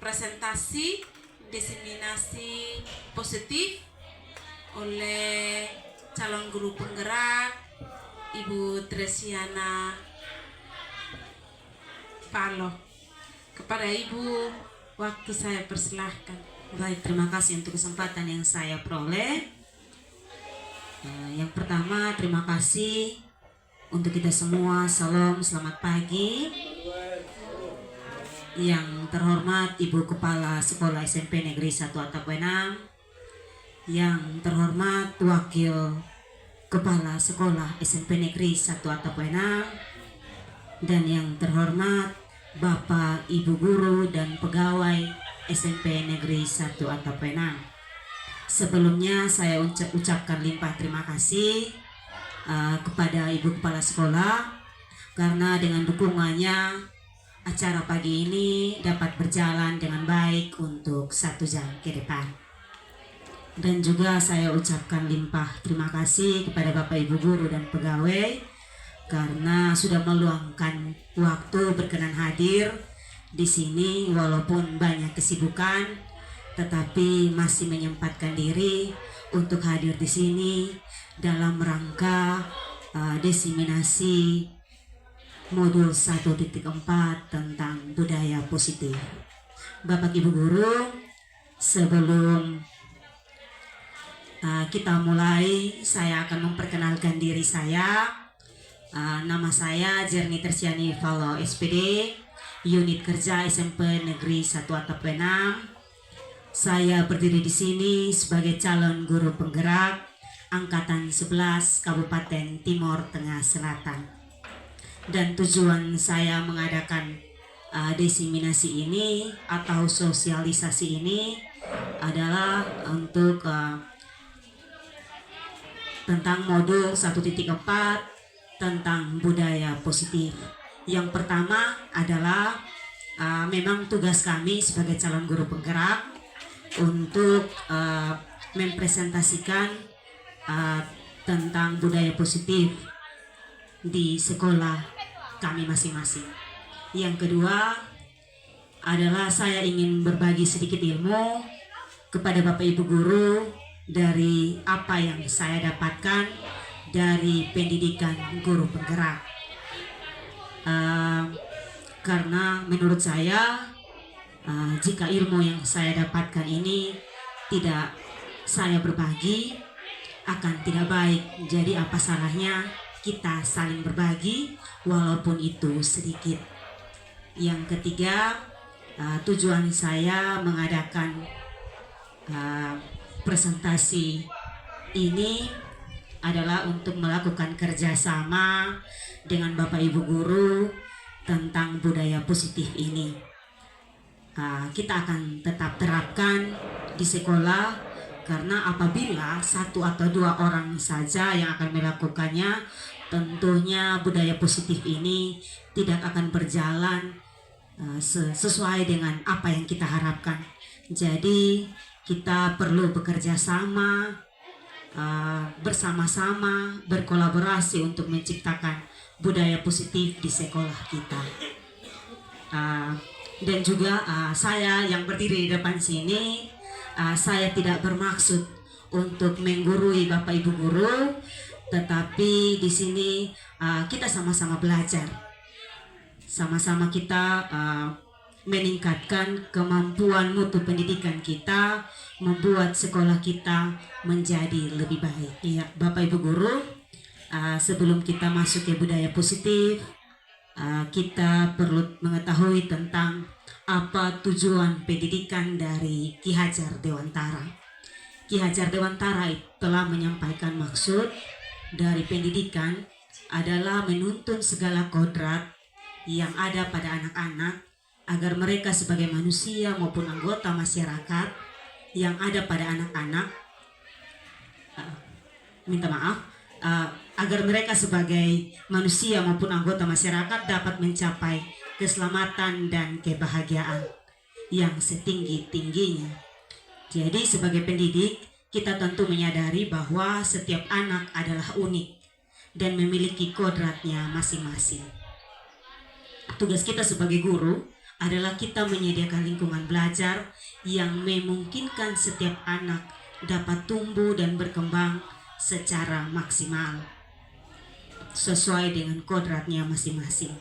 presentasi diseminasi positif oleh calon guru penggerak Ibu Tresiana Paloh. Kepada Ibu, waktu saya persilahkan. Baik, terima kasih untuk kesempatan yang saya peroleh. Yang pertama, terima kasih untuk kita semua. Salam, selamat pagi. Yang terhormat Ibu Kepala Sekolah SMP Negeri 1 Atap Wenang, yang terhormat Wakil Kepala Sekolah SMP Negeri 1 Atap Wenang, dan yang terhormat Bapak Ibu Guru dan Pegawai SMP Negeri 1 Atap Wenang. Sebelumnya saya ucapkan limpah terima kasih kepada Ibu Kepala Sekolah, karena dengan dukungannya acara pagi ini dapat berjalan dengan baik untuk 1 jam ke depan. Dan juga saya ucapkan limpah terima kasih kepada Bapak Ibu Guru dan Pegawai karena sudah meluangkan waktu berkenan hadir di sini walaupun banyak kesibukan, tetapi masih menyempatkan diri untuk hadir di sini dalam rangka diseminasi modul 1.4 tentang budaya positif. Bapak Ibu Guru, sebelum kita mulai, saya akan memperkenalkan diri saya. Nama saya Jerni Tersiani Paloh SPD, unit kerja SMP Negeri 1 Atap Wenang. Saya berdiri di sini sebagai calon guru penggerak angkatan 11 Kabupaten Timur Tengah Selatan. Dan tujuan saya mengadakan diseminasi ini atau sosialisasi ini adalah untuk tentang modul 1.4 tentang budaya positif. Yang pertama adalah memang tugas kami sebagai calon guru penggerak untuk mempresentasikan tentang budaya positif di sekolah kami masing-masing. Yang kedua adalah saya ingin berbagi sedikit ilmu kepada Bapak Ibu Guru dari apa yang saya dapatkan dari pendidikan guru penggerak. Karena menurut saya jika ilmu yang saya dapatkan ini tidak saya berbagi akan tidak baik. Jadi apa salahnya kita saling berbagi walaupun itu sedikit. Yang ketiga, tujuan saya mengadakan presentasi ini adalah untuk melakukan kerjasama dengan Bapak Ibu Guru tentang budaya positif ini. Kita akan tetap terapkan di sekolah, karena apabila 1 atau 2 orang saja yang akan melakukannya, tentunya budaya positif ini tidak akan berjalan sesuai dengan apa yang kita harapkan. Jadi kita perlu bekerja sama, bersama-sama, berkolaborasi untuk menciptakan budaya positif di sekolah kita. Dan juga saya yang berdiri di depan sini, saya tidak bermaksud untuk menggurui Bapak Ibu Guru, tetapi di sini kita sama-sama belajar, sama-sama kita meningkatkan kemampuan mutu pendidikan kita, membuat sekolah kita menjadi lebih baik. Ya, Bapak Ibu Guru, sebelum kita masuk ke budaya positif, kita perlu mengetahui tentang apa tujuan pendidikan dari Ki Hajar Dewantara. Ki Hajar Dewantara telah menyampaikan maksud dari pendidikan adalah menuntun segala kodrat yang ada pada anak-anak agar mereka sebagai manusia maupun anggota masyarakat yang ada pada anak-anak, agar mereka sebagai manusia maupun anggota masyarakat dapat mencapai keselamatan dan kebahagiaan yang setinggi-tingginya. Jadi sebagai pendidik, kita tentu menyadari bahwa setiap anak adalah unik dan memiliki kodratnya masing-masing. Tugas kita sebagai guru adalah kita menyediakan lingkungan belajar yang memungkinkan setiap anak dapat tumbuh dan berkembang secara maksimal sesuai dengan kodratnya masing-masing,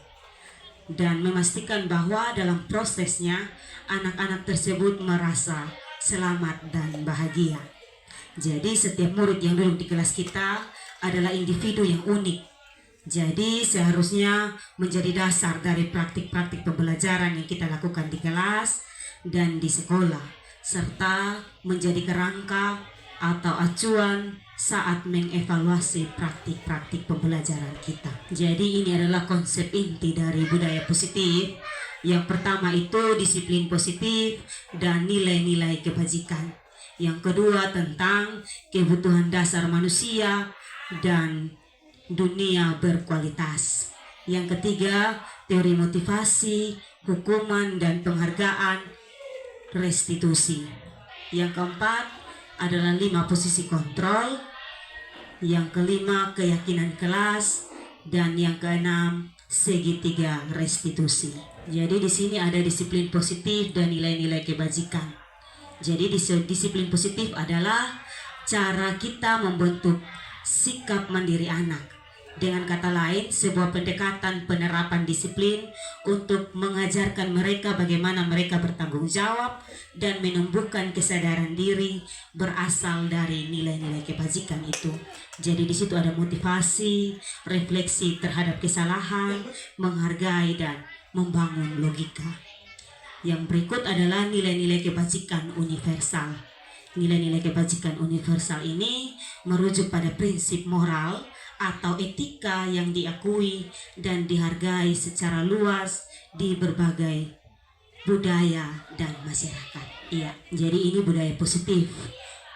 dan memastikan bahwa dalam prosesnya anak-anak tersebut merasa selamat dan bahagia. Jadi setiap murid yang duduk di kelas kita adalah individu yang unik. Jadi seharusnya menjadi dasar dari praktik-praktik pembelajaran yang kita lakukan di kelas dan di sekolah, serta menjadi kerangka atau acuan saat mengevaluasi praktik-praktik pembelajaran kita. Jadi ini adalah konsep inti dari budaya positif. Yang pertama itu disiplin positif dan nilai-nilai kebajikan. Yang kedua tentang kebutuhan dasar manusia dan dunia berkualitas. Yang ketiga teori motivasi, hukuman dan penghargaan, restitusi. Yang keempat adalah 5 posisi kontrol. Yang kelima keyakinan kelas, dan yang keenam segitiga restitusi. Jadi di sini ada disiplin positif dan nilai-nilai kebajikan. Jadi disiplin positif adalah cara kita membentuk sikap mandiri anak. Dengan kata lain, sebuah pendekatan penerapan disiplin untuk mengajarkan mereka bagaimana mereka bertanggung jawab dan menumbuhkan kesadaran diri berasal dari nilai-nilai kebajikan itu. Jadi di situ ada motivasi, refleksi terhadap kesalahan, menghargai dan membangun logika. Yang berikut adalah nilai-nilai kebajikan universal. Nilai-nilai kebajikan universal ini merujuk pada prinsip moral atau etika yang diakui dan dihargai secara luas di berbagai budaya dan masyarakat. Iya, jadi ini budaya positif.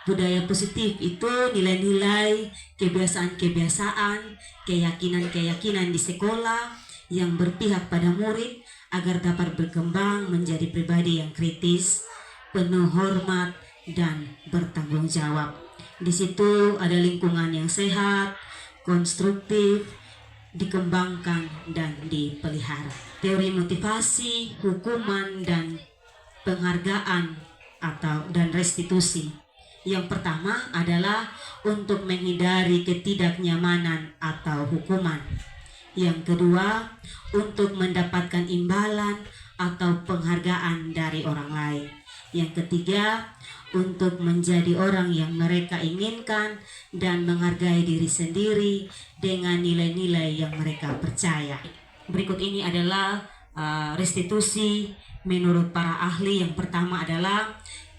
Budaya positif itu nilai-nilai, kebiasaan-kebiasaan, keyakinan-keyakinan di sekolah yang berpihak pada murid agar dapat berkembang menjadi pribadi yang kritis, penuh hormat dan bertanggung jawab. Di situ ada lingkungan yang sehat, konstruktif, dikembangkan dan dipelihara. Teori motivasi, hukuman dan penghargaan dan restitusi. Yang pertama adalah untuk menghindari ketidaknyamanan atau hukuman. Yang kedua, untuk mendapatkan imbalan atau penghargaan dari orang lain. Yang ketiga, untuk menjadi orang yang mereka inginkan dan menghargai diri sendiri dengan nilai-nilai yang mereka percaya. Berikut ini adalah restitusi menurut para ahli. Yang pertama adalah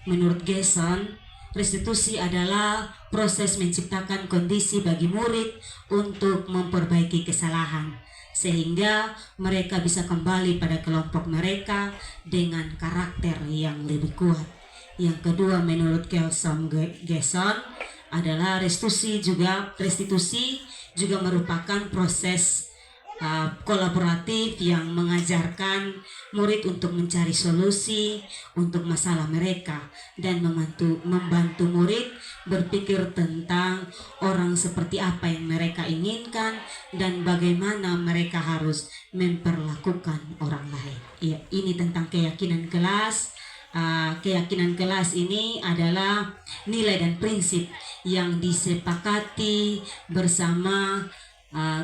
menurut Gesson, restitusi adalah proses menciptakan kondisi bagi murid untuk memperbaiki kesalahan sehingga mereka bisa kembali pada kelompok mereka dengan karakter yang lebih kuat. Yang kedua menurut Gesson adalah restitusi juga merupakan proses kolaboratif yang mengajarkan murid untuk mencari solusi untuk masalah mereka dan membantu murid berpikir tentang orang seperti apa yang mereka inginkan dan bagaimana mereka harus memperlakukan orang lain. Ya, ini tentang keyakinan kelas. Keyakinan kelas ini adalah nilai dan prinsip yang disepakati bersama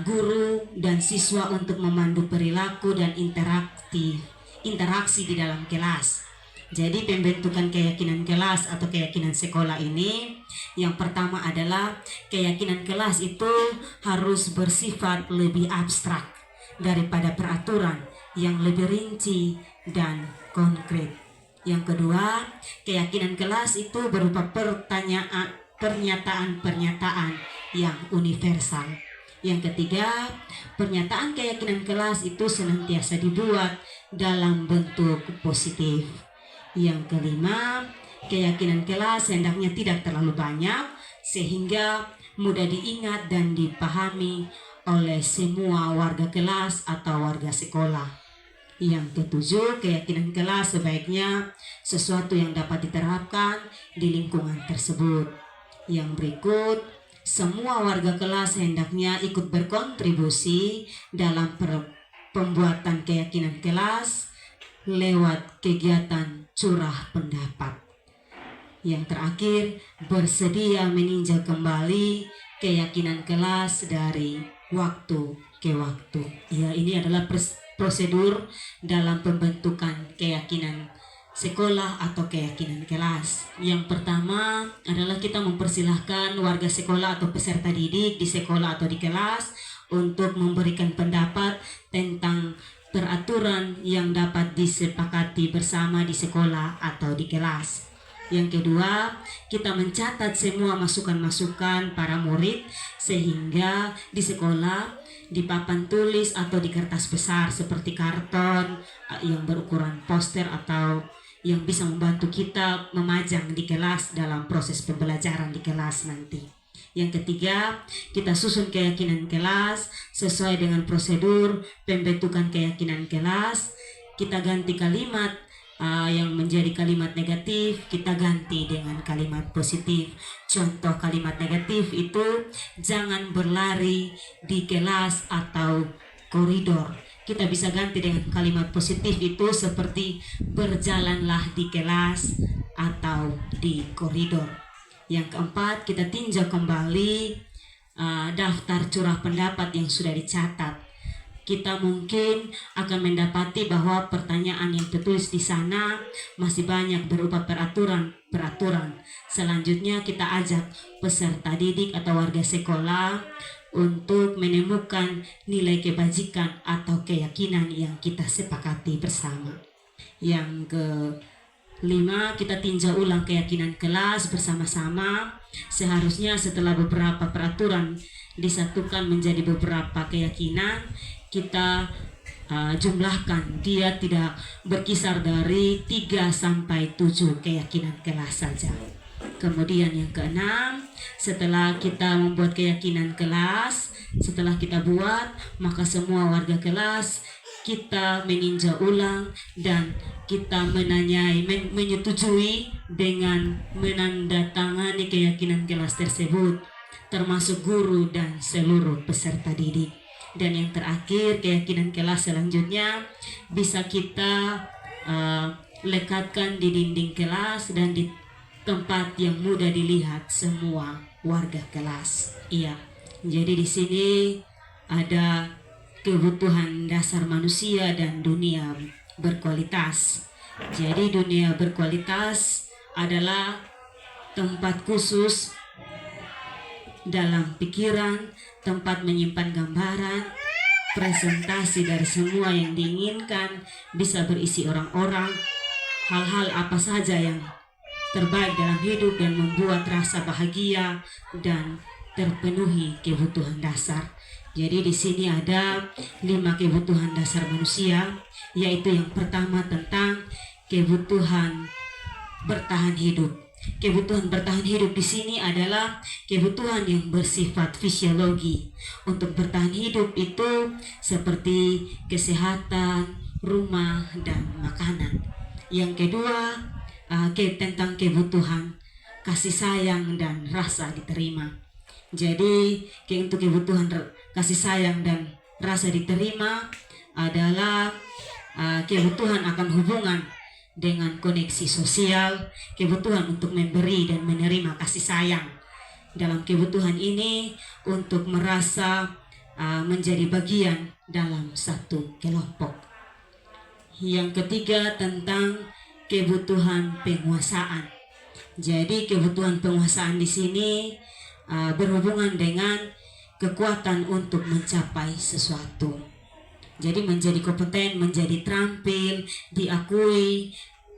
guru dan siswa untuk memandu perilaku dan interaksi di dalam kelas. Jadi pembentukan keyakinan kelas atau keyakinan sekolah ini, yang pertama adalah keyakinan kelas itu harus bersifat lebih abstrak daripada peraturan yang lebih rinci dan konkret. Yang kedua, keyakinan kelas itu berupa pernyataan-pernyataan yang universal. Yang ketiga, pernyataan keyakinan kelas itu senantiasa dibuat dalam bentuk positif. Yang kelima, keyakinan kelas hendaknya tidak terlalu banyak sehingga mudah diingat dan dipahami oleh semua warga kelas atau warga sekolah. Yang ketujuh, keyakinan kelas sebaiknya sesuatu yang dapat diterapkan di lingkungan tersebut. Yang berikut, semua warga kelas hendaknya ikut berkontribusi dalam pembuatan keyakinan kelas lewat kegiatan curah pendapat. Yang terakhir, bersedia meninjau kembali keyakinan kelas dari waktu ke waktu. Ya, ini adalah prosedur dalam pembentukan keyakinan sekolah atau keyakinan kelas. Yang pertama adalah kita mempersilahkan warga sekolah atau peserta didik di sekolah atau di kelas untuk memberikan pendapat tentang peraturan yang dapat disepakati bersama di sekolah atau di kelas. Yang kedua, kita mencatat semua masukan-masukan para murid sehingga di sekolah, di papan tulis atau di kertas besar seperti karton yang berukuran poster atau yang bisa membantu kita memajang di kelas dalam proses pembelajaran di kelas nanti. Yang ketiga, kita susun keyakinan kelas sesuai dengan prosedur pembentukan keyakinan kelas. Kita ganti kalimat yang menjadi kalimat negatif, kita ganti dengan kalimat positif. Contoh kalimat negatif itu jangan berlari di kelas atau koridor. Kita bisa ganti dengan kalimat positif itu seperti berjalanlah di kelas atau di koridor. Yang keempat, kita tinjau kembali daftar curah pendapat yang sudah dicatat. Kita mungkin akan mendapati bahwa pertanyaan yang tertulis di sana masih banyak berupa peraturan. Selanjutnya kita ajak peserta didik atau warga sekolah untuk menemukan nilai kebajikan atau keyakinan yang kita sepakati bersama. Yang kelima, kita tinjau ulang keyakinan kelas bersama-sama. Seharusnya setelah beberapa peraturan disatukan menjadi beberapa keyakinan, kita jumlahkan, dia tidak berkisar dari 3 sampai 7 keyakinan kelas saja. Kemudian yang keenam, setelah kita membuat keyakinan kelas, setelah kita buat, maka semua warga kelas kita meninjau ulang dan kita menyetujui dengan menandatangani keyakinan kelas tersebut, termasuk guru dan seluruh peserta didik. Dan yang terakhir, keyakinan kelas selanjutnya bisa kita lekatkan di dinding kelas dan di tempat yang mudah dilihat semua warga kelas. Iya, jadi di sini ada kebutuhan dasar manusia dan dunia berkualitas. Jadi dunia berkualitas adalah tempat khusus dalam pikiran, tempat menyimpan gambaran, presentasi dari semua yang diinginkan, bisa berisi orang-orang, hal-hal apa saja yang terbaik dalam hidup dan membuat rasa bahagia dan terpenuhi kebutuhan dasar. Jadi di sini ada 5 kebutuhan dasar manusia, yaitu yang pertama tentang kebutuhan bertahan hidup. Kebutuhan bertahan hidup di sini adalah kebutuhan yang bersifat fisiologi. Untuk bertahan hidup itu seperti kesehatan, rumah, dan makanan. Yang kedua, tentang kebutuhan kasih sayang dan rasa diterima. Jadi untuk kebutuhan kasih sayang dan rasa diterima adalah kebutuhan akan hubungan dengan koneksi sosial, kebutuhan untuk memberi dan menerima kasih sayang. Dalam kebutuhan ini untuk merasa menjadi bagian dalam satu kelompok. Yang ketiga tentang kebutuhan penguasaan. Jadi kebutuhan penguasaan di sini berhubungan dengan kekuatan untuk mencapai sesuatu. Jadi menjadi kompeten, menjadi terampil, diakui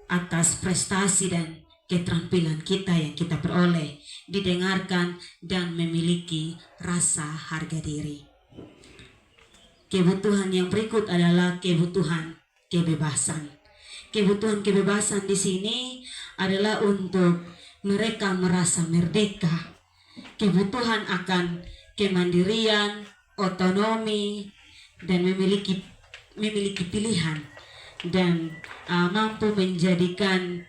atas prestasi dan keterampilan kita yang kita peroleh, didengarkan dan memiliki rasa harga diri. Kebutuhan yang berikut adalah kebutuhan kebebasan. Kebutuhan kebebasan di sini adalah untuk mereka merasa merdeka. Kebutuhan akan kemandirian, otonomi, dan memiliki pilihan dan mampu menjadikan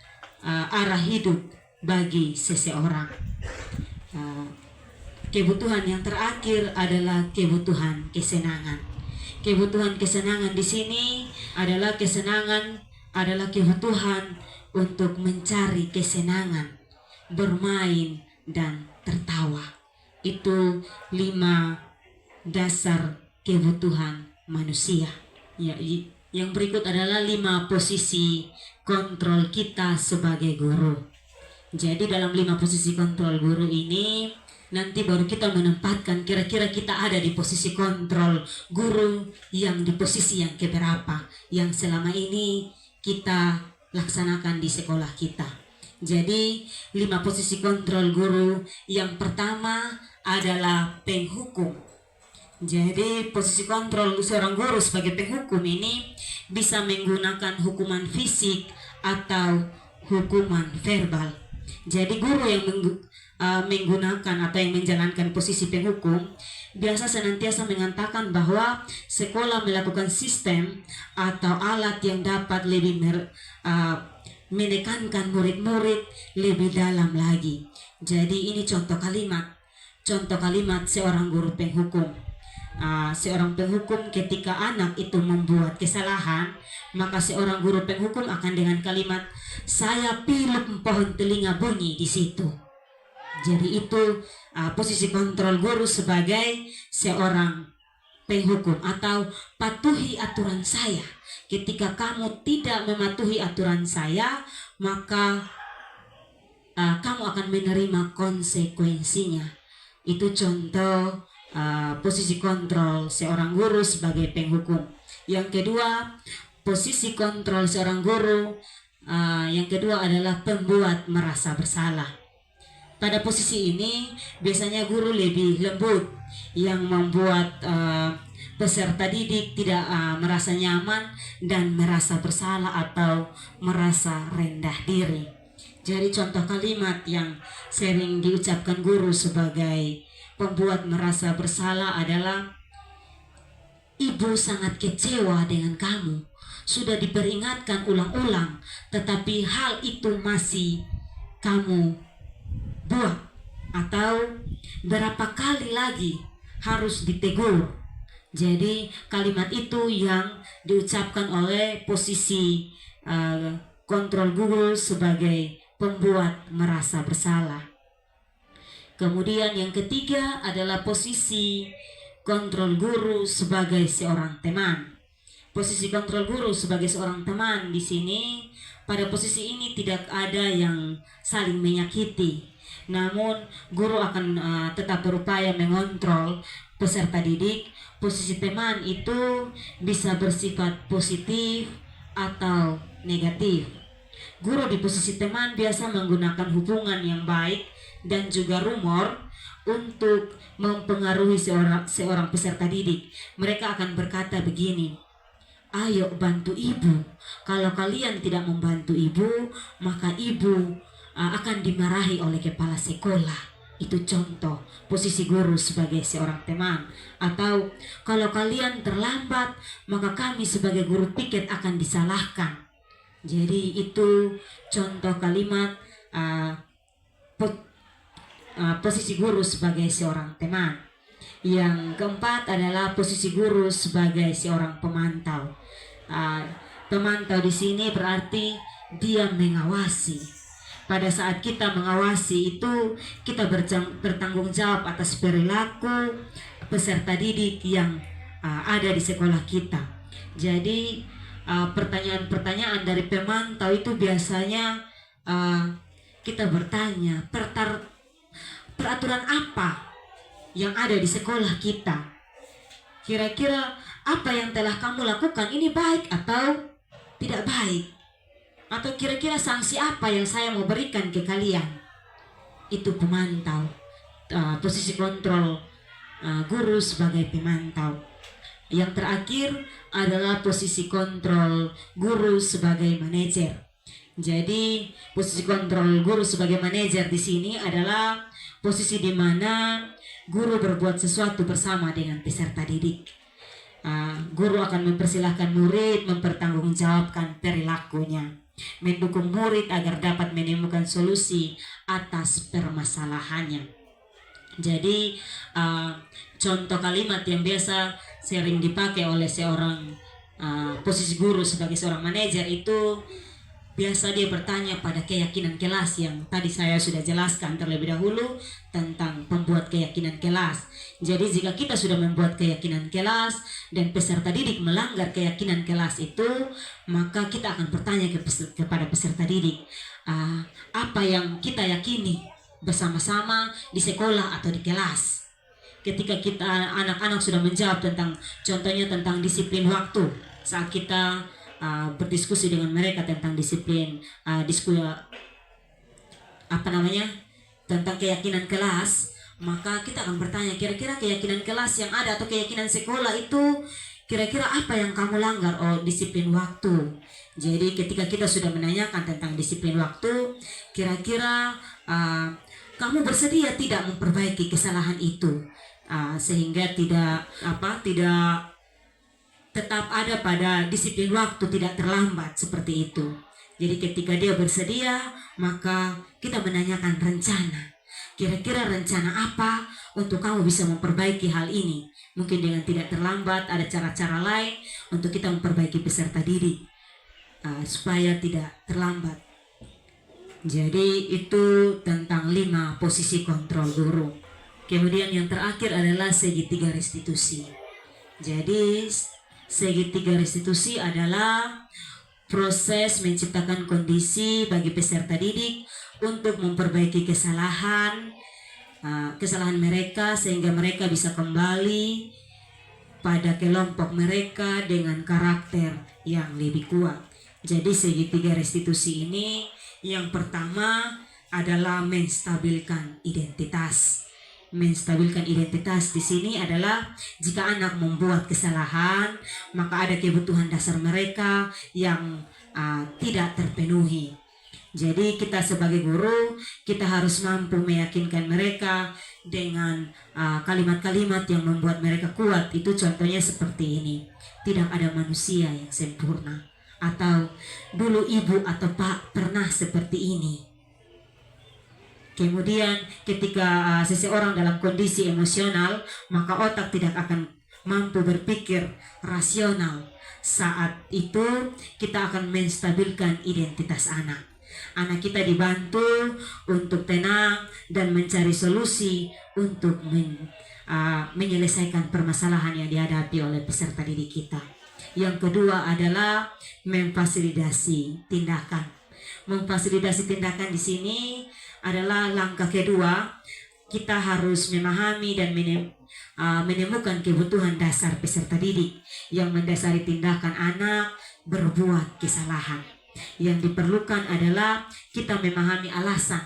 arah hidup bagi seseorang. Kebutuhan yang terakhir adalah kebutuhan kesenangan. Kebutuhan kesenangan di sini adalah kesenangan adalah kebutuhan untuk mencari kesenangan, bermain, dan tertawa. Itu 5 dasar kebutuhan manusia. Ya, yang berikut adalah 5 posisi kontrol kita sebagai guru. Jadi dalam 5 posisi kontrol guru ini nanti baru kita menempatkan kira-kira kita ada di posisi kontrol guru yang di posisi yang keberapa yang selama ini kita laksanakan di sekolah kita. Jadi 5 posisi kontrol guru. Yang pertama adalah penghukum. Jadi posisi kontrol seorang guru sebagai penghukum ini bisa menggunakan hukuman fisik atau hukuman verbal. Jadi guru yang menggunakan atau yang menjalankan posisi penghukum biasa senantiasa mengatakan bahwa sekolah melakukan sistem atau alat yang dapat lebih menekankan murid-murid lebih dalam lagi. Jadi ini contoh kalimat seorang guru penghukum. Seorang penghukum ketika anak itu membuat kesalahan, maka seorang guru penghukum akan dengan kalimat, saya pilih pohon telinga bunyi di situ. Jadi itu posisi kontrol guru sebagai seorang penghukum, atau patuhi aturan saya. Ketika kamu tidak mematuhi aturan saya, maka kamu akan menerima konsekuensinya. Itu contoh posisi kontrol seorang guru sebagai penghukum. Yang kedua, posisi kontrol seorang guru yang kedua adalah pembuat merasa bersalah. Pada posisi ini biasanya guru lebih lembut, yang membuat peserta didik tidak merasa nyaman dan merasa bersalah atau merasa rendah diri. Jadi contoh kalimat yang sering diucapkan guru sebagai pembuat merasa bersalah adalah, ibu sangat kecewa dengan kamu. Sudah diperingatkan ulang-ulang, tetapi hal itu masih kamu buat. Atau berapa kali lagi harus ditegur. Jadi kalimat itu yang diucapkan oleh posisi kontrol guru sebagai pembuat merasa bersalah. Kemudian yang ketiga adalah posisi kontrol guru sebagai seorang teman. Posisi kontrol guru sebagai seorang teman di sini, pada posisi ini tidak ada yang saling menyakiti. Namun guru akan tetap berupaya mengontrol peserta didik. Posisi teman itu bisa bersifat positif atau negatif. Guru di posisi teman biasa menggunakan hubungan yang baik dan juga rumor untuk mempengaruhi seorang peserta didik. Mereka akan berkata begini, ayo bantu ibu. Kalau kalian tidak membantu ibu, maka ibu akan dimarahi oleh kepala sekolah. Itu contoh posisi guru sebagai seorang teman. Atau kalau kalian terlambat, maka kami sebagai guru piket akan disalahkan. Jadi itu contoh kalimat posisi guru sebagai seorang teman. Yang keempat adalah posisi guru sebagai seorang pemantau. Pemantau di sini berarti dia mengawasi. Pada saat kita mengawasi itu, kita bertanggung jawab atas perilaku peserta didik yang ada di sekolah kita. Jadi pertanyaan-pertanyaan dari pemantau itu biasanya kita bertanya, peraturan apa yang ada di sekolah kita? Kira-kira apa yang telah kamu lakukan ini baik atau tidak baik? Atau kira-kira sanksi apa yang saya mau berikan ke kalian? Itu pemantau. Posisi kontrol guru sebagai pemantau. Yang terakhir adalah posisi kontrol guru sebagai manajer. Jadi posisi kontrol guru sebagai manajer di sini adalah posisi di mana guru berbuat sesuatu bersama dengan peserta didik. Guru akan mempersilahkan murid mempertanggungjawabkan perilakunya, mendukung murid agar dapat menemukan solusi atas permasalahannya. Jadi contoh kalimat yang biasa sering dipakai oleh seorang posisi guru sebagai seorang manajer itu biasa dia bertanya pada keyakinan kelas yang tadi saya sudah jelaskan terlebih dahulu tentang pembuat keyakinan kelas. Jadi jika kita sudah membuat keyakinan kelas dan peserta didik melanggar keyakinan kelas itu, maka kita akan bertanya kepada peserta didik, apa yang kita yakini bersama-sama di sekolah atau di kelas. Ketika kita anak-anak sudah menjawab tentang, contohnya tentang disiplin waktu, saat kita berdiskusi dengan mereka tentang disiplin tentang keyakinan kelas, maka kita akan bertanya, kira-kira keyakinan kelas yang ada atau keyakinan sekolah itu kira-kira apa yang kamu langgar? Oh, disiplin waktu. Jadi ketika kita sudah menanyakan tentang disiplin waktu, kira-kira kamu bersedia tidak memperbaiki kesalahan itu, sehingga tidak tetap ada pada disiplin waktu, tidak terlambat seperti itu. Jadi ketika dia bersedia, maka kita menanyakan rencana. Kira-kira rencana apa untuk kamu bisa memperbaiki hal ini? Mungkin dengan tidak terlambat, ada cara-cara lain untuk kita memperbaiki peserta didik supaya tidak terlambat. Jadi itu tentang 5 posisi kontrol guru. Kemudian yang terakhir adalah segitiga restitusi. Jadi segitiga restitusi adalah proses menciptakan kondisi bagi peserta didik untuk memperbaiki kesalahan mereka sehingga mereka bisa kembali pada kelompok mereka dengan karakter yang lebih kuat. Jadi segitiga restitusi ini yang pertama adalah menstabilkan identitas. Menstabilkan identitas di sini adalah jika anak membuat kesalahan, maka ada kebutuhan dasar mereka yang tidak terpenuhi. Jadi kita sebagai guru, kita harus mampu meyakinkan mereka dengan kalimat-kalimat yang membuat mereka kuat. Itu contohnya seperti ini, tidak ada manusia yang sempurna, atau dulu ibu atau pak pernah seperti ini. Kemudian ketika seseorang dalam kondisi emosional, maka otak tidak akan mampu berpikir rasional. Saat itu kita akan menstabilkan identitas anak. Anak kita dibantu untuk tenang dan mencari solusi untuk menyelesaikan permasalahan yang dihadapi oleh peserta didik kita. Yang kedua adalah memfasilitasi tindakan. Memfasilitasi tindakan di sini adalah langkah kedua. Kita harus memahami dan menemukan kebutuhan dasar peserta didik yang mendasari tindakan anak berbuat kesalahan. Yang diperlukan adalah kita memahami alasan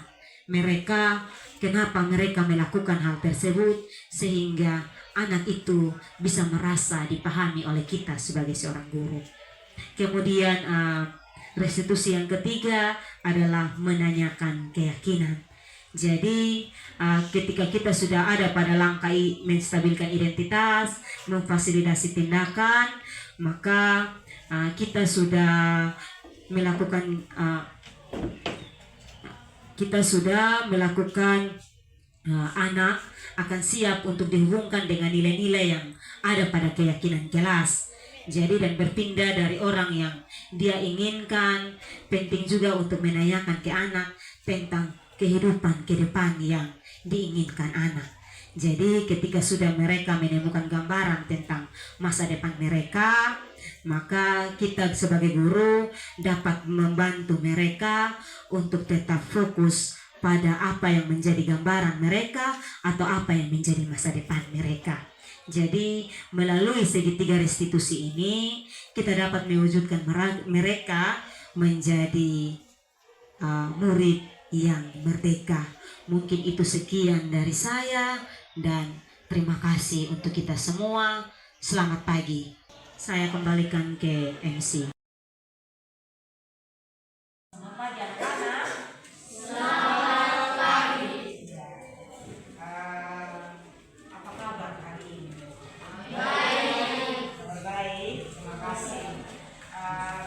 mereka, kenapa mereka melakukan hal tersebut, sehingga anak itu bisa merasa dipahami oleh kita sebagai seorang guru. Kemudian restitusi yang ketiga adalah menanyakan keyakinan. Jadi ketika kita sudah ada pada langkah menstabilkan identitas, memfasilitasi tindakan, maka kita sudah melakukan anak akan siap untuk dihubungkan dengan nilai-nilai yang ada pada keyakinan kelas. Jadi dan berpindah dari orang yang dia inginkan. Penting juga untuk menanyakan ke anak tentang kehidupan ke depan yang diinginkan anak. Jadi ketika sudah mereka menemukan gambaran tentang masa depan mereka, maka kita sebagai guru dapat membantu mereka untuk tetap fokus pada apa yang menjadi gambaran mereka atau apa yang menjadi masa depan mereka. Jadi melalui segitiga restitusi ini kita dapat mewujudkan mereka menjadi murid yang merdeka. Mungkin itu sekian dari saya dan terima kasih untuk kita semua. Selamat pagi. Saya kembalikan ke MC. Selamat pagi anak-anak. Selamat pagi. Apa kabar hari ini? Baik. Baik, terima kasih.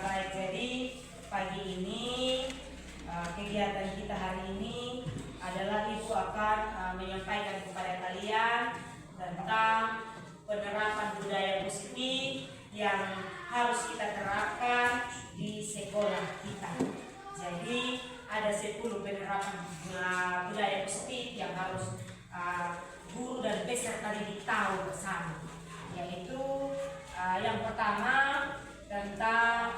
Baik, jadi pagi ini kegiatan kita hari ini adalah Ibu akan menyampaikan kepada kalian tentang penerapan budaya positif yang harus kita terapkan di sekolah kita. Jadi ada 10 penerapan budaya positif yang harus guru dan peserta didik tahu bersama, yaitu yang pertama tentang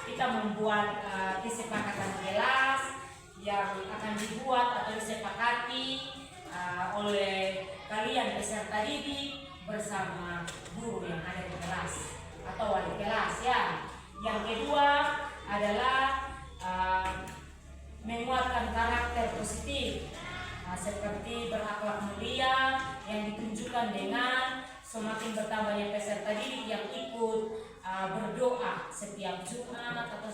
kita membuat kesepakatan kelas yang akan dibuat atau disepakati oleh kalian peserta didik bersama guru yang ada di kelas atau wali kelas ya. Yang kedua adalah menguatkan karakter positif seperti berakhlak mulia yang ditunjukkan dengan semakin bertambahnya peserta didik yang ikut berdoa setiap Jumat atau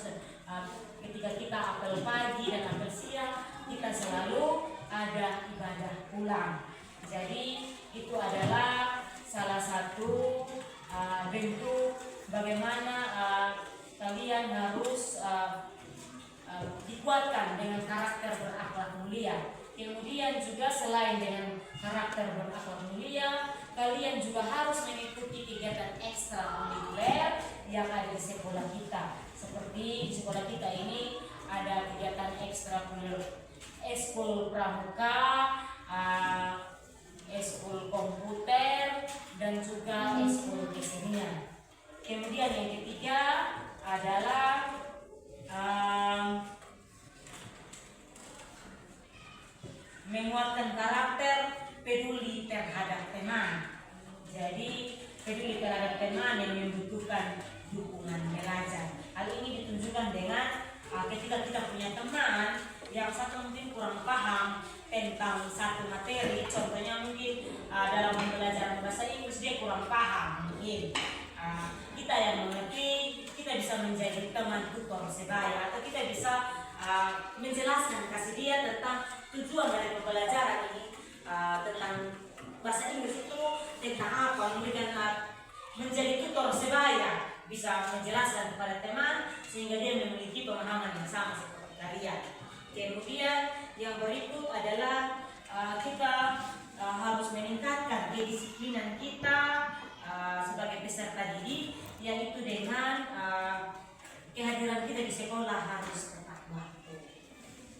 ketika kita apel pagi dan apel siang, kita selalu ada ibadah pulang. Jadi itu adalah salah satu bentuk bagaimana kalian harus dikuatkan dengan karakter berakhlak mulia. Kemudian juga selain dengan karakter berakhlak mulia, kalian juga harus mengikuti kegiatan ekstrakurikuler yang ada di sekolah kita. Seperti di sekolah kita ini ada kegiatan ekstrakurikuler, ekskul pramuka, ekskul komputer, dan juga ekskul kesenian. Kemudian yang ketiga adalah menguatkan karakter peduli terhadap teman. Jadi peduli terhadap teman yang membutuhkan dukungan belajar. Hal ini ditunjukkan dengan ketika kita punya teman yang satu mungkin kurang paham tentang satu materi, contohnya mungkin dalam pembelajaran bahasa Inggris dia kurang paham mungkin. Kita yang mengerti, kita bisa menjadi teman tutor sebaya, atau kita bisa menjelaskan, kasih dia tentang tujuan dari pembelajaran ini, tentang bahasa Inggris itu tentang apa, kemudian menjadi tutor sebaya, bisa menjelaskan kepada teman sehingga dia memiliki pemahaman yang sama seperti kalian. Kemudian yang berikut adalah kita harus meningkatkan kedisiplinan kita sebagai peserta didik, yaitu dengan kehadiran kita di sekolah harus tepat waktu.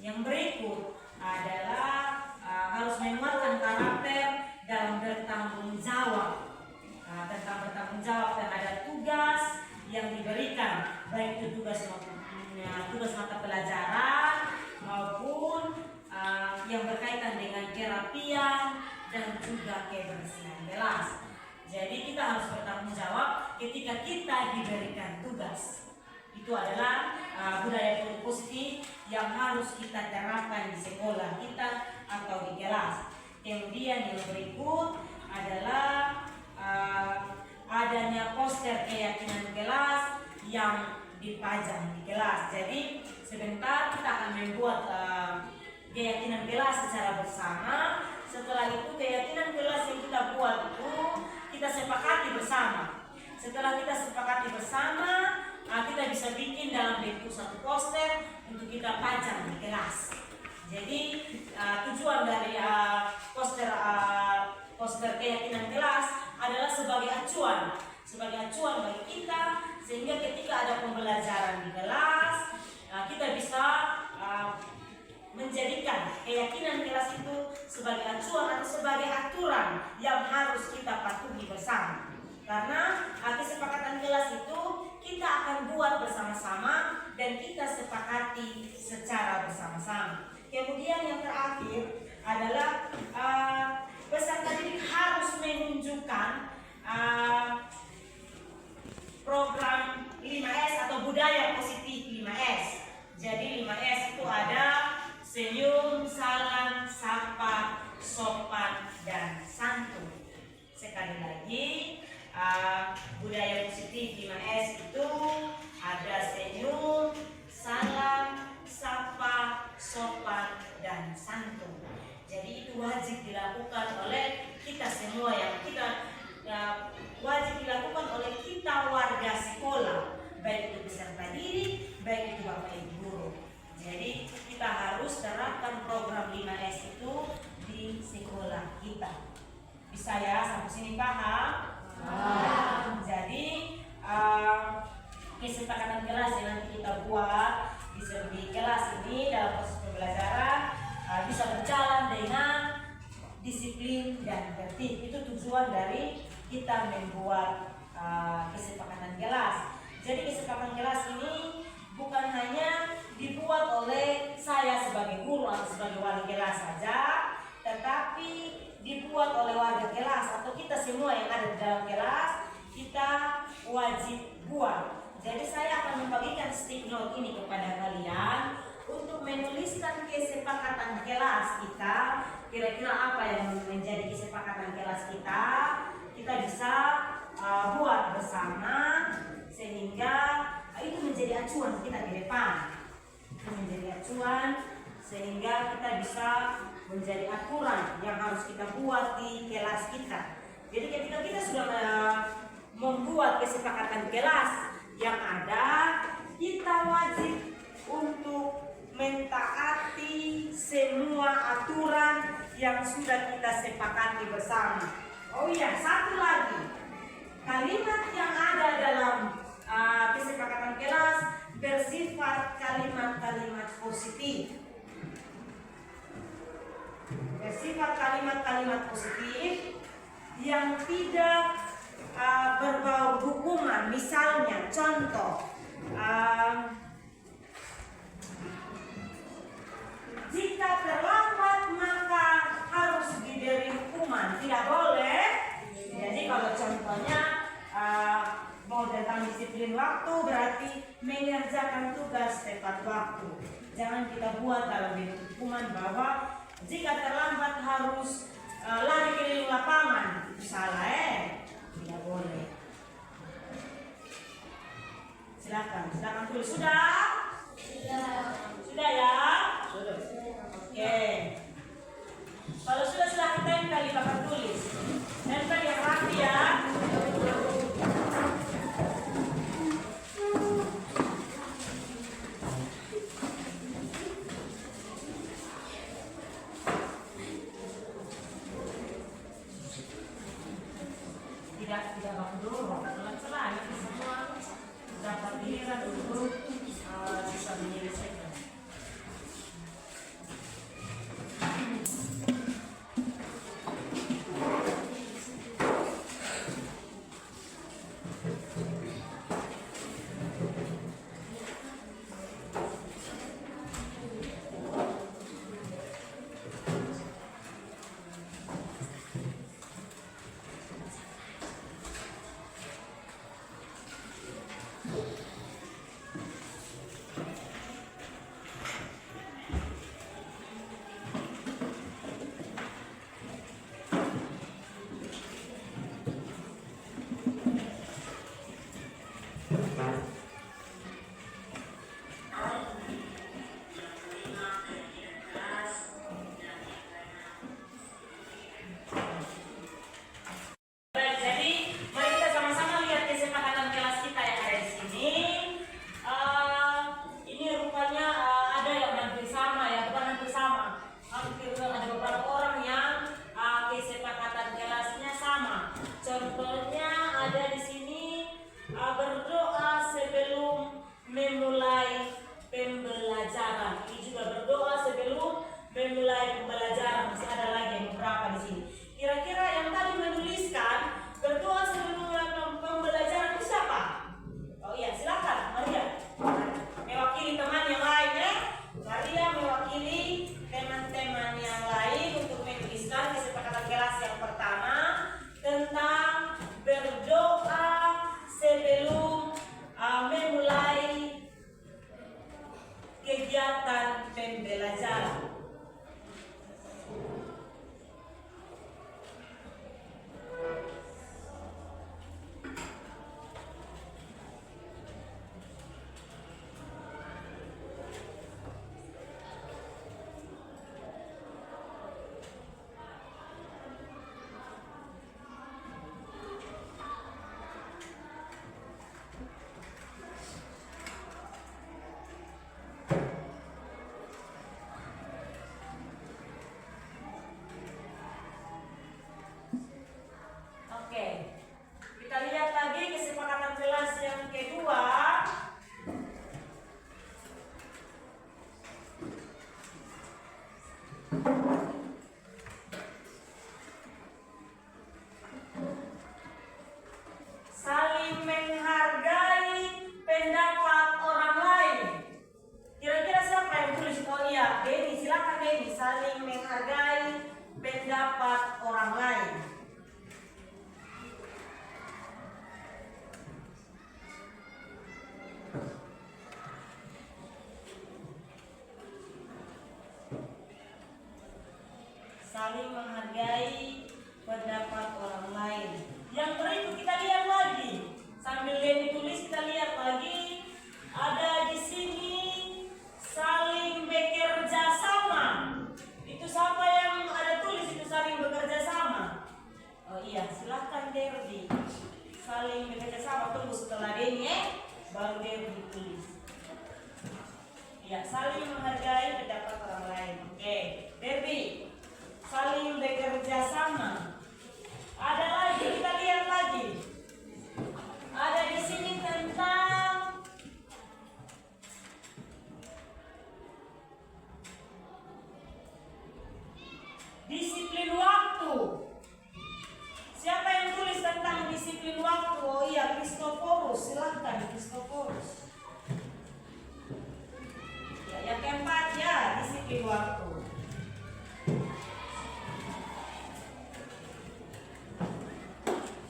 Yang berikut adalah harus menguatkan karakter dalam bertanggung jawab, tentang bertanggung jawab terhadap tugas yang diberikan, baik itu tugas mata pelajaran maupun yang berkaitan dengan kerapian dan juga kebersihan kelas. Jadi kita harus bertanggung jawab ketika kita diberikan tugas. Itu adalah budaya positif yang harus kita terapkan di sekolah kita atau di kelas. Kemudian yang berikut adalah adanya poster keyakinan kelas yang dipajang di kelas. Jadi sebentar kita akan membuat keyakinan kelas secara bersama. Setelah itu keyakinan kelas yang kita buat itu kita sepakati bersama. Setelah kita sepakati bersama, kita bisa bikin dalam bentuk satu poster untuk kita pajang di kelas. Jadi tujuan dari poster keyakinan kelas adalah sebagai acuan bagi kita, sehingga ketika ada pembelajaran di kelas, kita bisa menjadikan keyakinan kelas itu sebagai acuan atau sebagai aturan yang harus kita patuhi bersama. Karena kesepakatan kelas itu kita akan buat bersama-sama dan kita sepakati secara bersama-sama. Kemudian yang terakhir adalah peserta didik harus menunjukkan program 5S atau budaya positif 5S. Jadi 5S itu ada senyum, salam, sapa, sopan, dan santun. Sekali lagi, budaya positif 5S itu ada senyum, salam, sapa, sopan, dan santun. Jadi itu wajib dilakukan oleh kita semua, yang kita wajib dilakukan oleh kita warga sekolah, baik itu peserta didik, baik itu bapak ibu guru. Jadi kita harus terapkan program 5S itu di sekolah kita. Bisa ya, sampai sini paham? Jadi kesepakatan kelas yang nanti kita buat di kelas ini dalam proses pembelajaran bisa berjalan dengan disiplin dan tertib. Itu tujuan dari kita membuat kesepakatan kelas. Jadi kesepakatan kelas ini bukan hanya dibuat oleh saya sebagai guru atau sebagai wali kelas saja, tetapi dibuat oleh warga kelas atau kita semua yang ada di dalam kelas, kita wajib buat. Jadi saya akan membagikan stick note ini kepada kalian untuk menuliskan kesepakatan kelas kita. Kira-kira apa yang menjadi kesepakatan kelas kita bisa buat bersama, sehingga itu menjadi acuan kita di depan. Itu menjadi acuan sehingga kita bisa menjadi aturan yang harus kita buat di kelas kita. Jadi ketika kita sudah membuat kesepakatan kelas yang ada, kita wajib untuk mentaati semua aturan yang sudah kita sepakati bersama. Oh iya, satu lagi, kalimat yang ada dalam kesepakatan kelas bersifat kalimat-kalimat positif. Bersifat kalimat-kalimat positif yang tidak berbau hukuman. Misalnya, contoh, jika terlambat maka harus diberi hukuman, tidak boleh. Jadi kalau contohnya mau tentang disiplin waktu, berarti mengerjakan tugas tepat waktu. Jangan kita buat dalam bentuk hukuman bahwa jika terlambat harus lari keliling lapangan. Itu salah, tidak boleh. Silakan tulis. Sudah ya? Sudah. Oke. Kalau sudah silahkan tempel di papan tulis. Tempel yang rapi ya. Tidak baku dulu, pelan-pelan nanti semua dapat giliran dulu bisa menyelesaikan. Contohnya ada di sini berdoa sebelum memulai pembelajaran. Ini juga berdoa sebelum memulai pembelajaran. Masih ada lagi beberapa di sini. Kira-kira yang tadi menuliskan berdoa sebelum memulai pembelajaran itu siapa? Oh iya, silakan Maria. Mewakili teman yang lain ya. Maria mewakili teman-teman yang lain untuk menuliskan kesepakatan kelas yang pertama tentang berdoa sebelum memulai kegiatan pembelajaran. Saling menghargai pendapat orang lain. Kira-kira siapa yang tulis? Oh iya, Denny, silakan Denny. Saling menghargai pendapat orang lain. Saling menghargai pendapat orang lain. Yang berikut kita lihat lagi. Sambil Denny tulis kita lihat lagi. Ada di sini saling bekerja sama. Itu siapa yang ada tulis itu saling bekerja sama? Oh iya, silahkan Derby. Saling bekerja sama, tunggu setelah Denny baru Derby tulis. Ya, saling menghargai pendapat orang lain. Oke, Derby. Saling bekerja sama. Ada lagi, kita lihat lagi. Ada di sini tentang disiplin waktu. Siapa yang tulis tentang disiplin waktu? Oh iya, Kristoforus. Silahkan Kristoforus. Ya, yang keempat ya, disiplin waktu.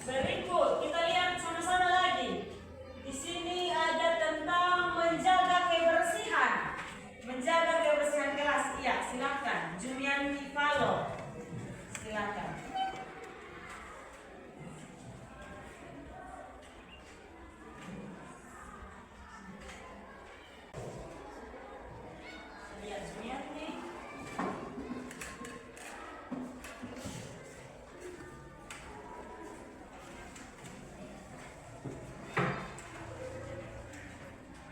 Berikut kita lihat sama-sama lagi. Di sini ada tentang menjaga kebersihan. Menjaga kebersihan kelas. Iya, silakan. Jumianti Palo. Silakan. Lihat Jumianti.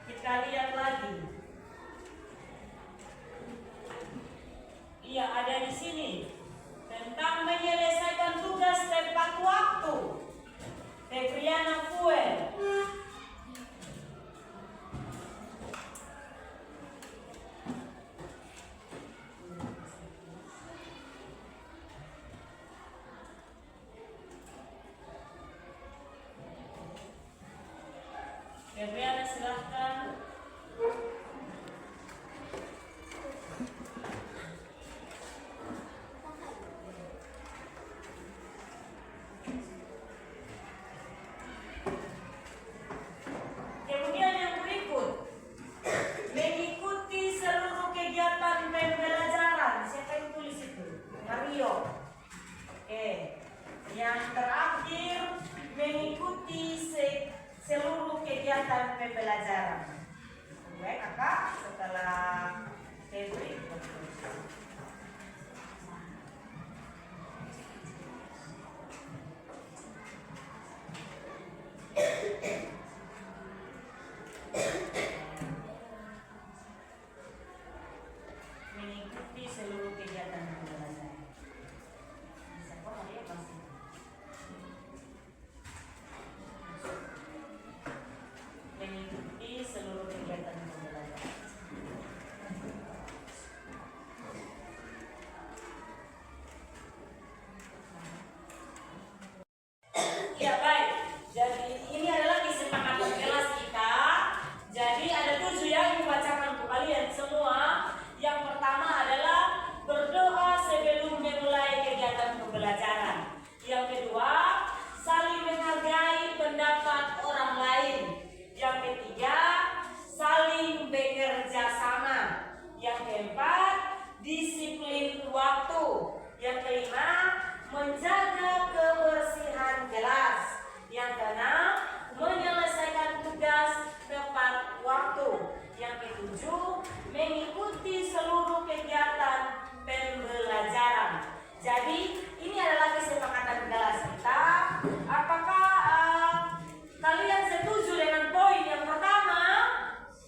Kita lihat lagi. Iya, ada di sini tentang menyelesaikan tugas tepat waktu. Febriana Fuel. Febriana, silahkan. Kemudian yang berikut, mengikuti seluruh kegiatan pembelajaran. Siapa yang tulis itu? Mario. Oke. Yang terakhir, mengikuti seluruh kegiatan pembelajaran. Baik, kakak, setelah Febri. Mengikuti seluruh kegiatan pembelajaran. Bisa kok Maria pasti. Mengikuti seluruh kegiatan pembelajaran. Ya baik, jadi ini adalah kesepakatan kelas kita. Jadi ada 7 yang dibacakan untuk kalian semua. Yang pertama adalah berdoa sebelum memulai kegiatan pembelajaran. Yang kedua, saling menghargai pendapat orang lain. Yang ketiga, saling bekerja sama. Yang keempat, disiplin waktu. Yang kelima, menjaga kebersihan kelas. Yang keenam, menyelesaikan tugas tepat waktu. Yang ketujuh, mengikuti seluruh kegiatan pembelajaran. Jadi ini adalah kesepakatan kelas kita. Apakah kalian setuju dengan poin yang pertama?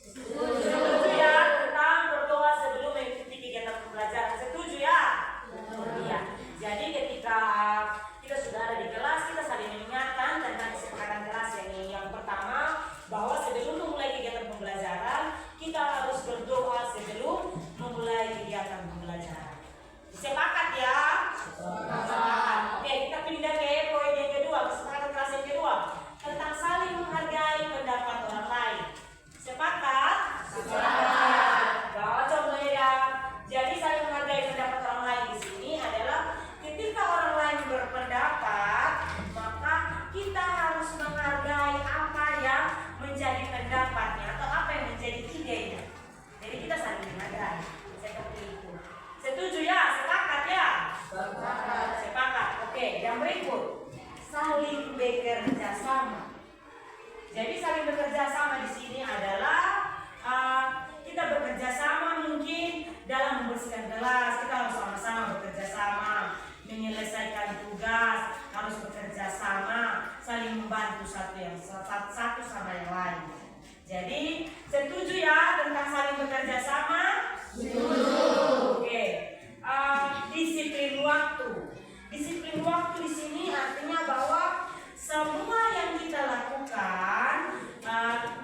Setuju ya, tentang berdoa sebelum mengikuti kegiatan pembelajaran. Setuju ya? Iya. Jadi ketika kelas kita harus sama-sama bekerja sama, menyelesaikan tugas harus bekerja sama, saling membantu satu sama yang lain. Jadi setuju ya tentang saling bekerja sama? Setuju. Oke. Disiplin waktu. Disiplin waktu di sini artinya bahwa semua yang kita lakukan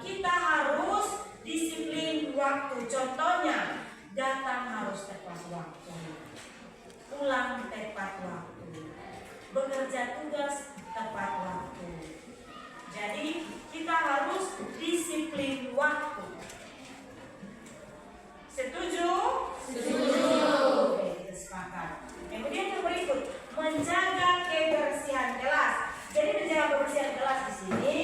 kita harus disiplin waktu. Contohnya, datang harus tepat waktu, pulang tepat waktu, bekerja tugas tepat waktu. Jadi kita harus disiplin waktu. Setuju? Setuju. Oke, kita sepakat. Kemudian yang berikut, menjaga kebersihan kelas. Jadi menjaga kebersihan kelas di sini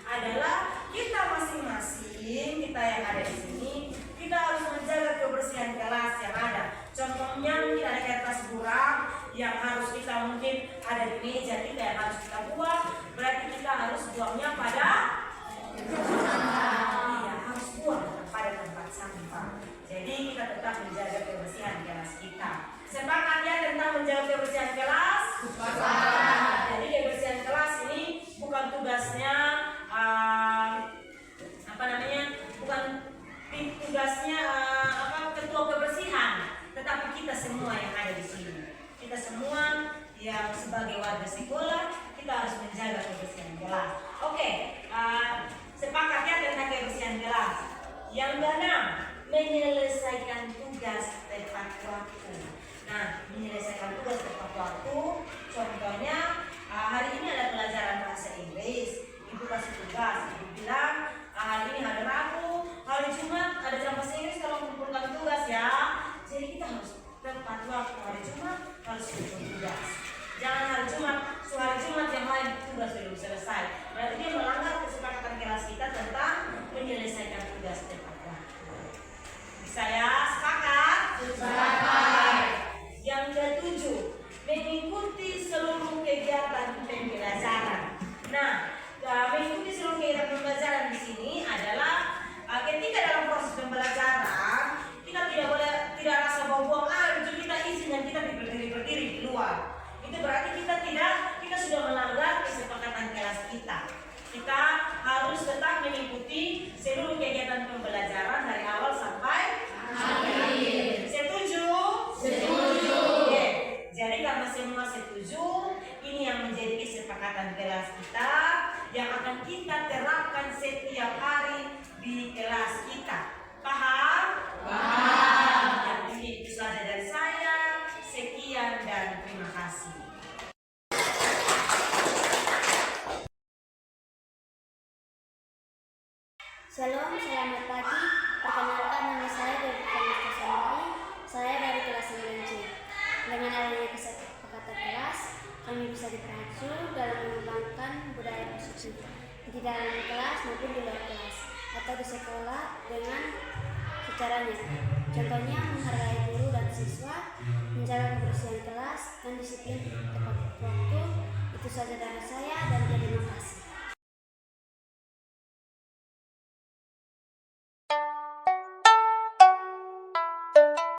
adalah kita masing-masing, kita yang ada di sini, kita harus menjaga kebersihan kelas yang ada. Contohnya mungkin ada kertas buram yang harus kita mungkin ada di meja kita yang harus kita buang, berarti kita harus buangnya pada harus buang pada tempat sampah. Jadi kita tetap menjaga kebersihan kelas kita. Sepakat ya tentang menjaga kebersihan kelas? Sepakat. Jadi kebersihan kelas ini bukan tugasnya bukan tugasnya ketua kebersihan, tetapi kita semua yang ada di sini. Kita semua yang sebagai warga sekolah kita harus menjaga kebersihan kelas. Oke, sepakat ya tentang kebersihan kelas. Yang keenam, menyelesaikan tugas tepat waktu. Nah, menyelesaikan tugas tepat waktu, contohnya hari ini ada pelajaran bahasa Inggris. Ibu kasih tugas, ibu bilang hari ini hari Rabu, hari Jumat ada jam bahasa Inggris, kalau mengumpulkan tugas ya. Jadi kita harus tepat waktu, hari Jumat harus kumpul tugas. Jangan hari Jumat yang lain tugas belum selesai. Berarti dia melanggar kesepakatan kelas kita tentang menyelesaikan tugas tepat waktu. Bisa ya? Sepakat? Sepakat. Yang ketujuh, mengikuti seluruh kegiatan pembelajaran. Nah, mengikuti seluruh kegiatan pembelajaran di sini adalah ketika dalam proses pembelajaran kita tidak rasa buang-buang itu kita izin dan kita berdiri di luar. Itu berarti kita sudah melanggar kesepakatan kelas kita. Kita harus tetap mengikuti seluruh kegiatan pembelajaran dari awal sampai akhir. Setuju? Setuju. Oke. Jadi karena semua setuju, ini yang menjadi kesepakatan kelas kita yang akan kita terapkan setiap hari di kelas kita. Paham? Paham. Jadi itu saja dari saya. Sekian dan terima kasih. Shalom, selamat pagi. Perkenalkan nama saya Dewi Sandari. Saya dari kelas 9C. Dengan adanya kesepakatan kelas, kami bisa dipacu dalam mengembangkan budaya positif di dalam kelas maupun di luar kelas atau di sekolah dengan secaranya. Contohnya menghargai guru dan siswa, menjaga kebersihan kelas, dan disiplin tepat waktu. Itu saja dari saya dan terima kasih.